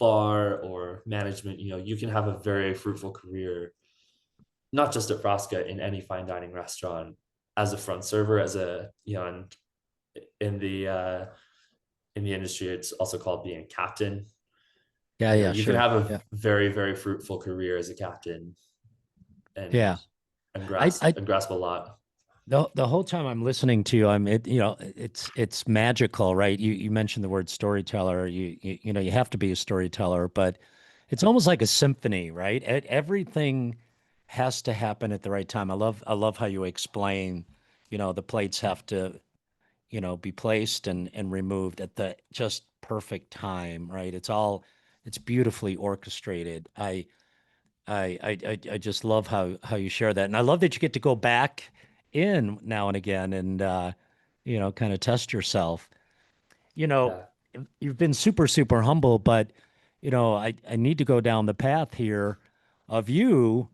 bar or management. You can have a very fruitful career, not just at Frasca, in any fine dining restaurant, as a front server, as a, and in the industry, it's also called being a captain. Yeah, yeah, You can sure. have a Yeah. very, very fruitful career as a captain, and Yeah. I and grasp a lot. the whole time I'm listening to you, it's magical, right? You mentioned the word storyteller. You have to be a storyteller, but it's almost like a symphony, right? Everything has to happen at the right time. I love how you explain, the plates have to, be placed and removed at the just perfect time, right? It's beautifully orchestrated. I just love how you share that, and I love that you get to go back in now and again and kind of test yourself. You know, Yeah, you've been super humble, but I need to go down the path here of you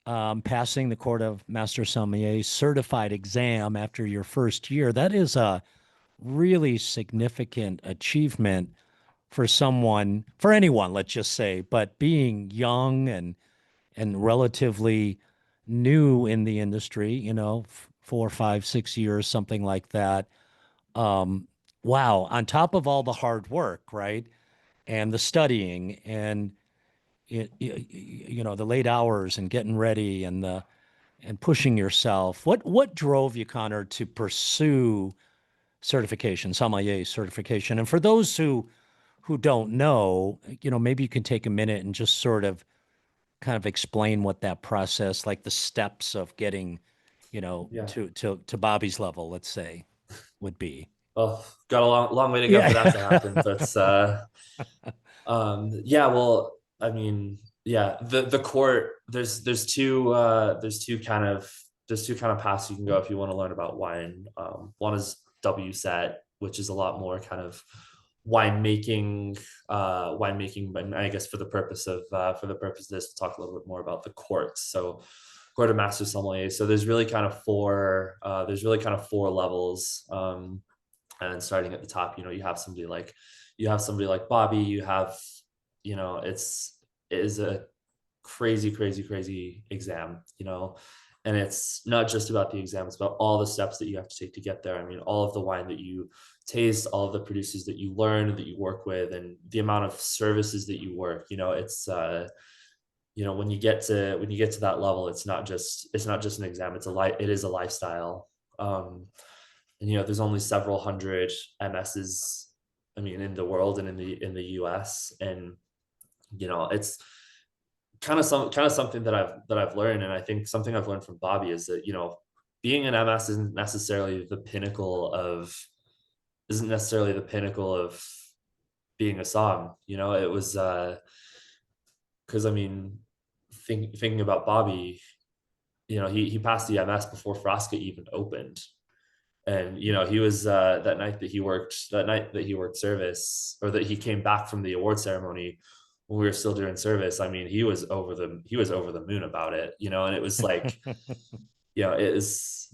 passing the Court of Master Sommelier certified exam after your first year. That is a really significant achievement for anyone, let's just say, but being young and relatively new in the industry, 4, 5, 6 years, something like that. Um, wow. On top of all the hard work, right? And the studying and the late hours and getting ready and pushing yourself. What drove you, Connor, to pursue certification, sommelier certification? And for those who don't know, maybe you can take a minute and just sort of kind of explain what that process, like the steps of getting, yeah. to Bobby's level, let's say, would be. Well, got a long way to go for that to Yeah. happen, but yeah. Well, I mean, yeah. The court, there's two kind of paths you can go if you want to learn about wine. One is WSET, which is a lot more kind of winemaking, winemaking. But I guess for the purpose of this, we'll talk a little bit more about the courts. So, Court of Master Sommelier. So there's really kind of four. There's really kind of four levels. And starting at the top, you have somebody like Bobby. You have, it is a crazy exam. And it's not just about the exam, it's about all the steps that you have to take to get there. I mean, all of the wine that you taste, all of the producers that you learn, that you work with, and the amount of services that you work. It's when you get to that level, it's not just an exam, it is a lifestyle. And there's only several hundred MSs, I mean, in the world and in the US. And it's kind of something that I've learned. And I think something I've learned from Bobby is that, being an MS isn't necessarily the pinnacle of being a som. It was because I mean, thinking about Bobby, he passed the MS before Frasca even opened. And he was that night that he worked service, or that he came back from the award ceremony when we were still doing service. I mean, he was over the moon about it. And it was like, it is,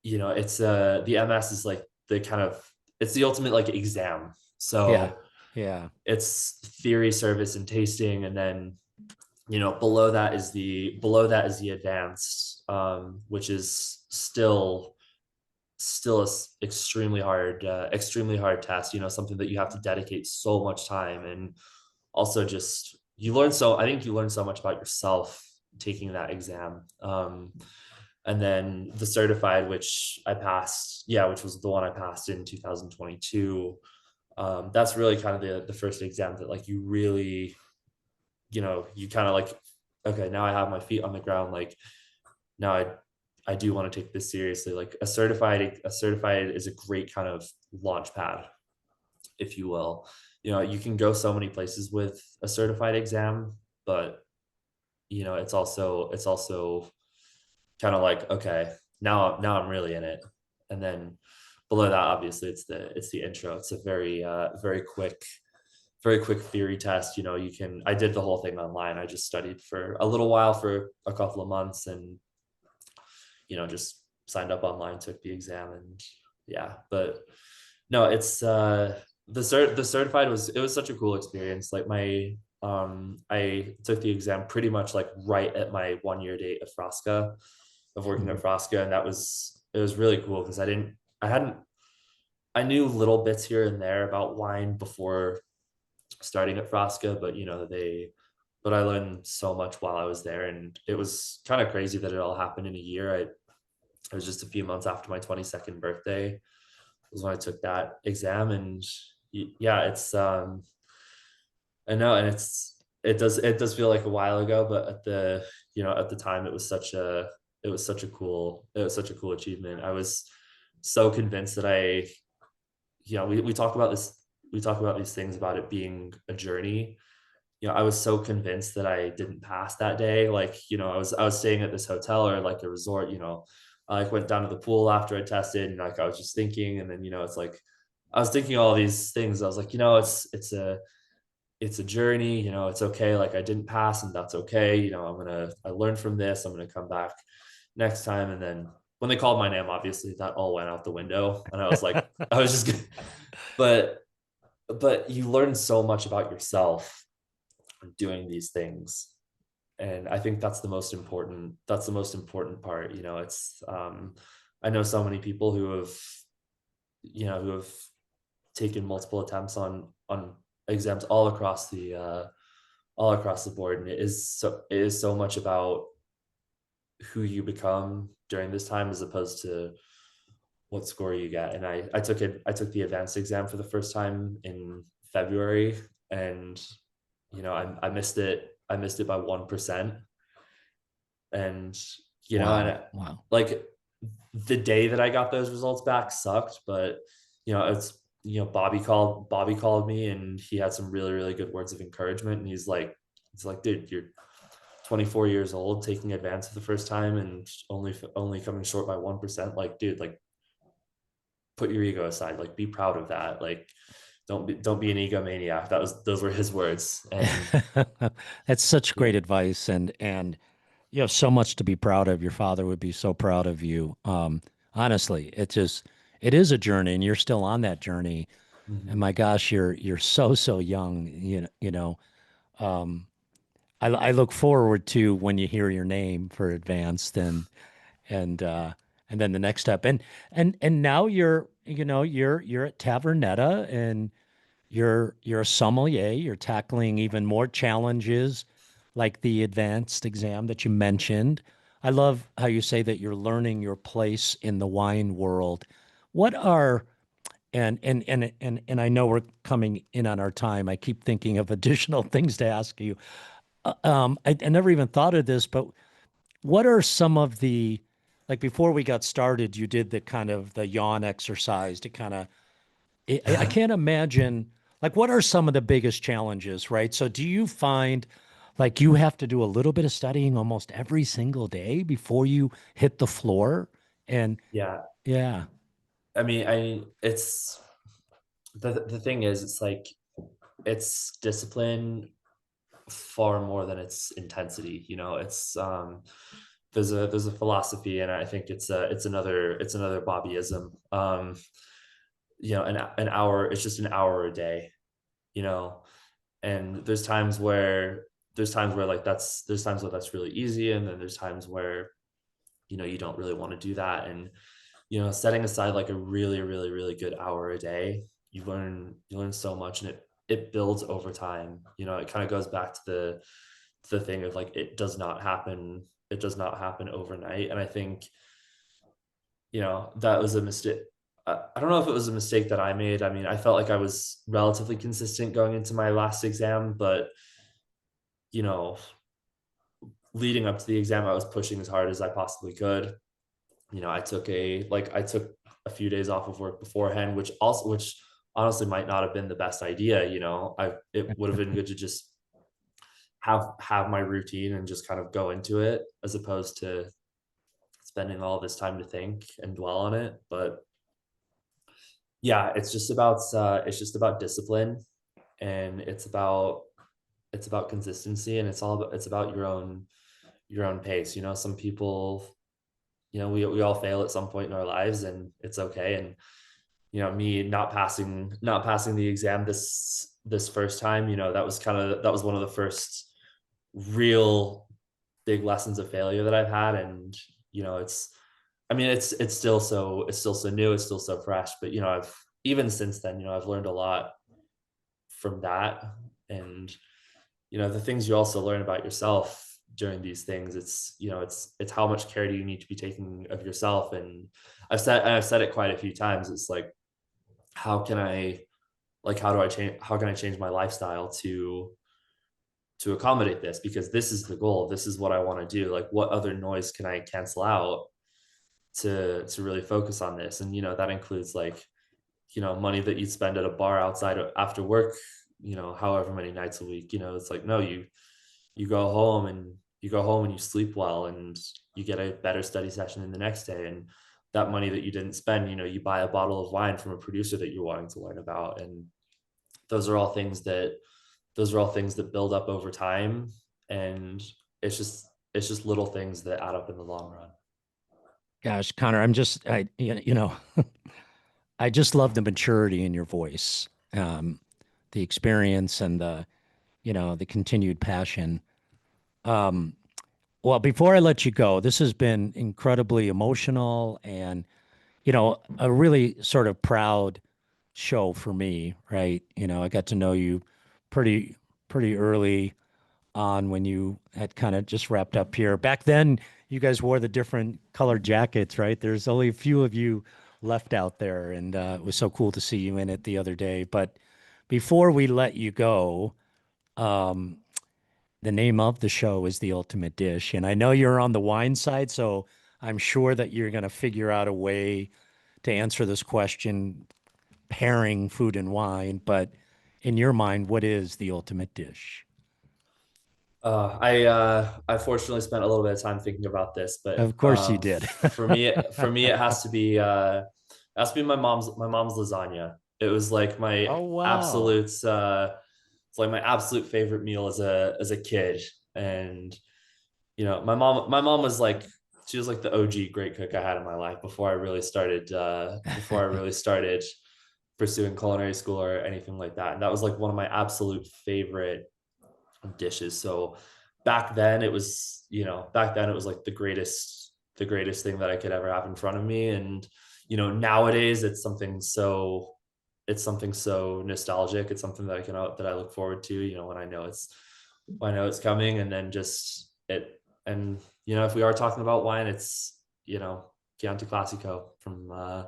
it's the MS is like the kind of, it's the ultimate like exam. Yeah. So Yeah. it's theory, service, and tasting. And then below that is the advanced, which is still a extremely hard test. Something that you have to dedicate so much time. And also just I think you learn so much about yourself taking that exam. And then the certified, which I passed, which was the one I passed in 2022. That's really kind of the first exam that like you really, you kind of like okay, now I have my feet on the ground. Like now I do want to take this seriously. Like a certified is a great kind of launch pad, if you will. You can go so many places with a certified exam, but it's also kind of like, okay, now I'm really in it. And then below that, obviously it's the intro. It's a very quick theory test. I did the whole thing online. I just studied for a little while, for a couple of months, and just signed up online, took the exam, and yeah. But no, it's the certified was such a cool experience. Like I took the exam pretty much like right at my 1 year date of Frasca, of working Mhm. at Frasca, and it was really cool because I knew little bits here and there about wine before starting at Frasca, but I learned so much while I was there, and it was kind of crazy that it all happened in a year. It was just a few months after my 22nd birthday was when I took that exam, and yeah, I know, and it does feel like a while ago, but at the time it was such a cool achievement. I was so convinced that we talk about these things about it being a journey. I was so convinced that I didn't pass that day. Like, I was staying at this hotel or like a resort. I like went down to the pool after I tested, and like I was just thinking, and then it's like I was thinking all these things. I was like, it's a journey. It's okay. Like I didn't pass, and that's okay. I learned from this. I'm gonna come back next time. And then when they called my name, obviously that all went out the window, and I was like, I was just, but you learn so much about yourself doing these things, and I think that's the most important part. It's I know so many people who have taken multiple attempts on exams all across the board, and it is so much about who you become during this time as opposed to what score you get. And I took the advanced exam for the first time in February, and I missed it. I missed it by 1%. And Wow. and Wow. like the day that I got those results back sucked, but it's Bobby called me, and he had some really, really good words of encouragement, and he's like, dude, you're 24 years old, taking advance for the first time, and only coming short by 1%. Like, dude, like, put your ego aside, like, be proud of that. Like, don't be an egomaniac. Those were his words. And That's such yeah. great advice, and you have so much to be proud of. Your father would be so proud of you. Honestly, it is a journey, and you're still on that journey. And Mhm. my gosh, you're so young. Um, I look forward to when you hear your name for advanced, and uh, and then the next step. And now you're at Tavernetta, and you're a sommelier. You're tackling even more challenges like the advanced exam that you mentioned. I love how you say that you're learning your place in the wine world. What are and I know we're coming in on our time. I keep thinking of additional things to ask you. I never even thought of this, but what are some of the, like before we got started, you did the kind of the yawn exercise to kind of, I can't imagine, like, what are some of the biggest challenges, right? So do you find like you have to do a little bit of studying almost every single day before you hit the floor? And Yeah. yeah, I mean, it's the thing is, it's like it's discipline far more than its intensity. It's there's a philosophy, and I think it's another Bobbyism. An hour, it's just an hour a day. You know, and there's times where like there's times where that's really easy, and then there's times where you don't really want to do that. And setting aside like a really, really, really good hour a day, you learn so much, and it builds over time. It kind of goes back to the thing of like, it does not happen overnight. And I think that was a mistake. I don't know if it was a mistake that I made. I mean, I felt like I was relatively consistent going into my last exam, but you know leading up to the exam, I was pushing as hard as I possibly could. I took a few days off of work beforehand, which honestly might not have been the best idea. It would have been good to just have my routine and just kind of go into it, as opposed to spending all this time to think and dwell on it. But yeah, it's just about discipline, and it's about consistency, and it's about your own pace. Some people, we all fail at some point in our lives, and it's okay. And me not passing the exam this first time, that was one of the first real big lessons of failure that I've had. And it's still so new, it's still so fresh, but I've even since then, I've learned a lot from that. And the things you also learn about yourself during these things, it's how much care do you need to be taking of yourself. And I've said it quite a few times. It's like, how can I change my lifestyle to accommodate this? Because this is the goal, this is what I want to do. Like, what other noise can I cancel out to really focus on this? And that includes, like, money that you'd spend at a bar outside after work, however many nights a week. It's like, no, you go home and you sleep well, and you get a better study session in the next day. And that money that you didn't spend, you buy a bottle of wine from a producer that you're wanting to learn about. And those are all things that build up over time. And it's just little things that add up in the long run. Gosh, Connor, I just love the maturity in your voice, the experience, and the continued passion. Well, before I let you go, this has been incredibly emotional and, a really sort of proud show for me, right? I got to know you pretty, pretty early on when you had kind of just wrapped up here. Back then, you guys wore the different colored jackets, right? There's only a few of you left out there, and it was so cool to see you in it the other day. But before we let you go, um, the name of the show is The Ultimate Dish. And I know you're on the wine side, so I'm sure that you're going to figure out a way to answer this question, pairing food and wine. But in your mind, what is the ultimate dish? I fortunately spent a little bit of time thinking about this, but Of course you did. for me, it has to be my mom's lasagna. It was like Oh, wow. it's like my absolute favorite meal as a kid. And my mom was like, she was like the OG great cook I had in my life before I really started pursuing culinary school or anything like that. And that was like one of my absolute favorite dishes. So back then it was like the greatest thing that I could ever have in front of me. And nowadays it's something so nostalgic. It's something that I look forward to, when I know it's coming. And then just it, and if we are talking about wine, it's Chianti Classico from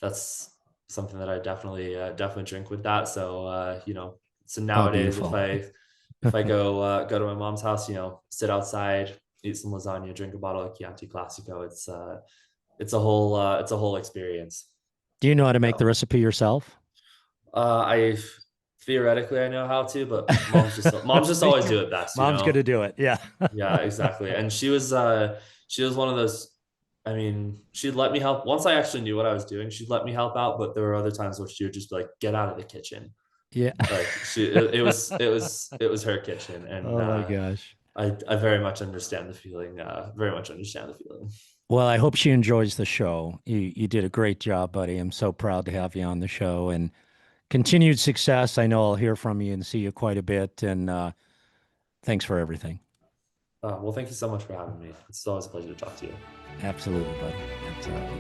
that's something that I definitely drink with that. So so Oh, nowadays, beautiful. if I go to my mom's house, sit outside, eat some lasagna, drink a bottle of Chianti Classico, it's a whole experience. Do you know how to make the So recipe yourself? I theoretically I know how to, but mom's just always do it best, Mom's going to do it. Yeah. Yeah, exactly. And she was one of those. I mean, she'd let me help once I actually knew what I was doing. She'd let me help out, but there were other times where she would just be like, "Get out of the kitchen." Yeah. Like it was her kitchen. And Oh my gosh. I very much understand the feeling. Very much understand the feeling. Well, I hope she enjoys the show. You did a great job, buddy. I'm so proud to have you on the show, and continued success. I know I'll hear from you and see you quite a bit. And thanks for everything. Well, thank you so much for having me. It's always a pleasure to talk to you. Absolutely, buddy. Absolutely.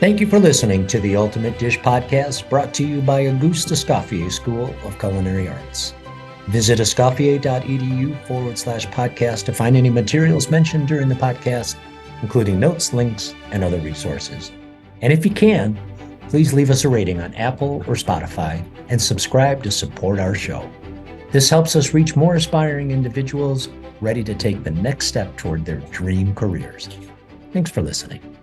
Thank you for listening to the Ultimate Dish Podcast, brought to you by Auguste Escoffier School of Culinary Arts. Visit escoffier.edu/podcast to find any materials mentioned during the podcast, including notes, links, and other resources. And if you can, please leave us a rating on Apple or Spotify and subscribe to support our show. This helps us reach more aspiring individuals ready to take the next step toward their dream careers. Thanks for listening.